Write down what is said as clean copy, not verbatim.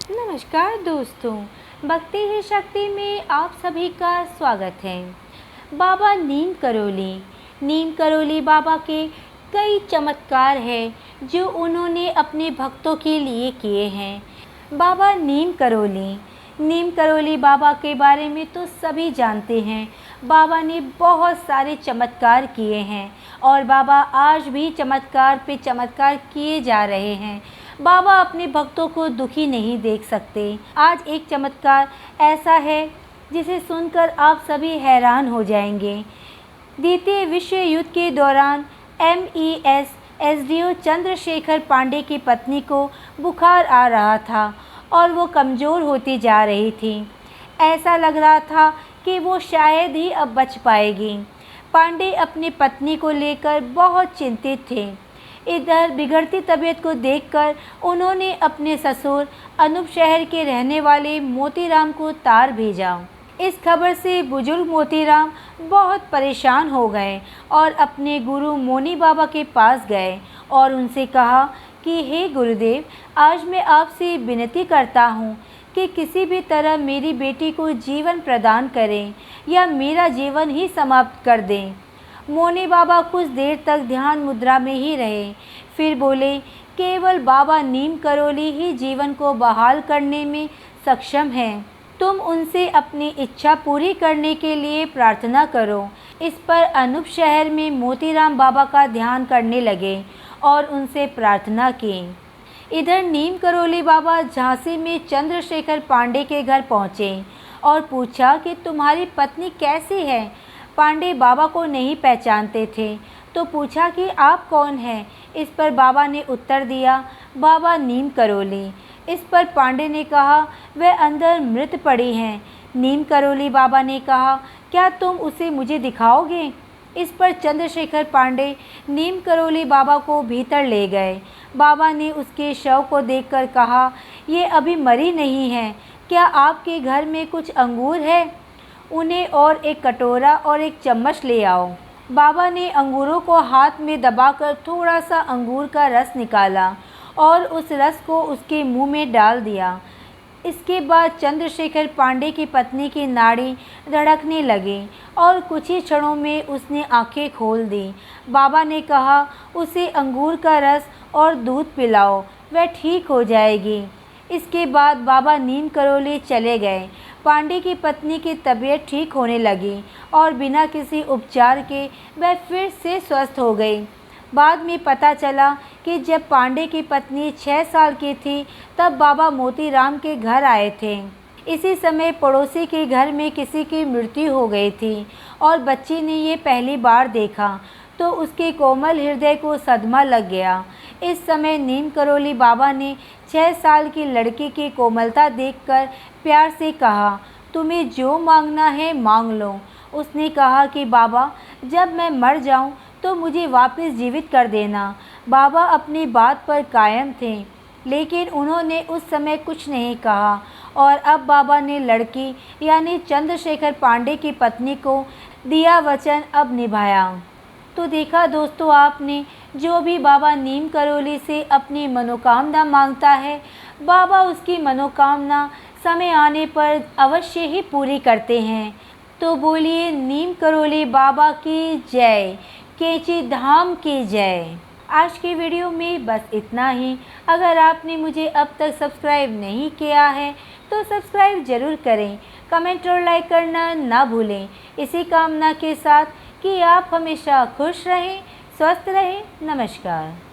नमस्कार दोस्तों, भक्ति ही शक्ति में आप सभी का स्वागत है। बाबा नीम करोली बाबा के कई चमत्कार हैं जो उन्होंने अपने भक्तों के लिए किए हैं। बाबा नीम करोली बाबा के बारे में तो सभी जानते हैं। बाबा ने बहुत सारे चमत्कार किए हैं और बाबा आज भी चमत्कार पे चमत्कार किए जा रहे हैं। बाबा अपने भक्तों को दुखी नहीं देख सकते। आज एक चमत्कार ऐसा है जिसे सुनकर आप सभी हैरान हो जाएंगे। द्वितीय विश्व युद्ध के दौरान MES SDO चंद्रशेखर पांडे की पत्नी को बुखार आ रहा था और वो कमज़ोर होती जा रही थी। ऐसा लग रहा था कि वो शायद ही अब बच पाएगी। पांडे अपनी पत्नी को लेकर बहुत चिंतित थे। इधर बिगड़ती तबीयत को देखकर उन्होंने अपने ससुर अनूप शहर के रहने वाले मोतीराम को तार भेजा। इस खबर से बुजुर्ग मोतीराम बहुत परेशान हो गए और अपने गुरु मोनी बाबा के पास गए और उनसे कहा कि हे गुरुदेव, आज मैं आपसे विनती करता हूँ कि किसी भी तरह मेरी बेटी को जीवन प्रदान करें या मेरा जीवन ही समाप्त कर दें। मोनी बाबा कुछ देर तक ध्यान मुद्रा में ही रहे, फिर बोले, केवल बाबा नीम करोली ही जीवन को बहाल करने में सक्षम हैं। तुम उनसे अपनी इच्छा पूरी करने के लिए प्रार्थना करो। इस पर अनूप शहर में मोतीराम बाबा का ध्यान करने लगे और उनसे प्रार्थना की। इधर नीम करोली बाबा झांसी में चंद्रशेखर पांडे के घर पहुँचे और पूछा कि तुम्हारी पत्नी कैसी है। पांडे बाबा को नहीं पहचानते थे तो पूछा कि आप कौन हैं। इस पर बाबा ने उत्तर दिया, बाबा नीम करोली। इस पर पांडे ने कहा, वह अंदर मृत पड़ी हैं। नीम करोली बाबा ने कहा, क्या तुम उसे मुझे दिखाओगे। इस पर चंद्रशेखर पांडे नीम करोली बाबा को भीतर ले गए। बाबा ने उसके शव को देखकर कहा, ये अभी मरी नहीं है, क्या आपके घर में कुछ अंगूर है। उन्हें और एक कटोरा और एक चम्मच ले आओ। बाबा ने अंगूरों को हाथ में दबाकर थोड़ा सा अंगूर का रस निकाला और उस रस को उसके मुंह में डाल दिया। इसके बाद चंद्रशेखर पांडे की पत्नी की नाड़ी धड़कने लगी और कुछ ही क्षणों में उसने आंखें खोल दी। बाबा ने कहा, उसे अंगूर का रस और दूध पिलाओ, वह ठीक हो जाएगी। इसके बाद बाबा नीम करोली चले गए। पांडे की पत्नी की तबीयत ठीक होने लगी और बिना किसी उपचार के वह फिर से स्वस्थ हो गई। बाद में पता चला कि जब पांडे की पत्नी 6 साल की थी तब बाबा मोतीराम के घर आए थे। इसी समय पड़ोसी के घर में किसी की मृत्यु हो गई थी और बच्ची ने ये पहली बार देखा तो उसके कोमल हृदय को सदमा लग गया। इस समय नीम करोली बाबा ने 6 साल की लड़की की कोमलता देखकर प्यार से कहा, तुम्हें जो मांगना है मांग लो। उसने कहा कि बाबा, जब मैं मर जाऊं तो मुझे वापस जीवित कर देना। बाबा अपनी बात पर कायम थे, लेकिन उन्होंने उस समय कुछ नहीं कहा और अब बाबा ने लड़की यानी चंद्रशेखर पांडे की पत्नी को दिया वचन अब निभाया। तो देखा दोस्तों आपने, जो भी बाबा नीम करोली से अपनी मनोकामना मांगता है, बाबा उसकी मनोकामना समय आने पर अवश्य ही पूरी करते हैं। तो बोलिए नीम करोली बाबा की जय, कैंची धाम की जय। आज की वीडियो में बस इतना ही। अगर आपने मुझे अब तक सब्सक्राइब नहीं किया है तो सब्सक्राइब ज़रूर करें, कमेंट और लाइक करना ना भूलें। इसी कामना के साथ कि आप हमेशा खुश रहें, स्वस्थ रहें। नमस्कार।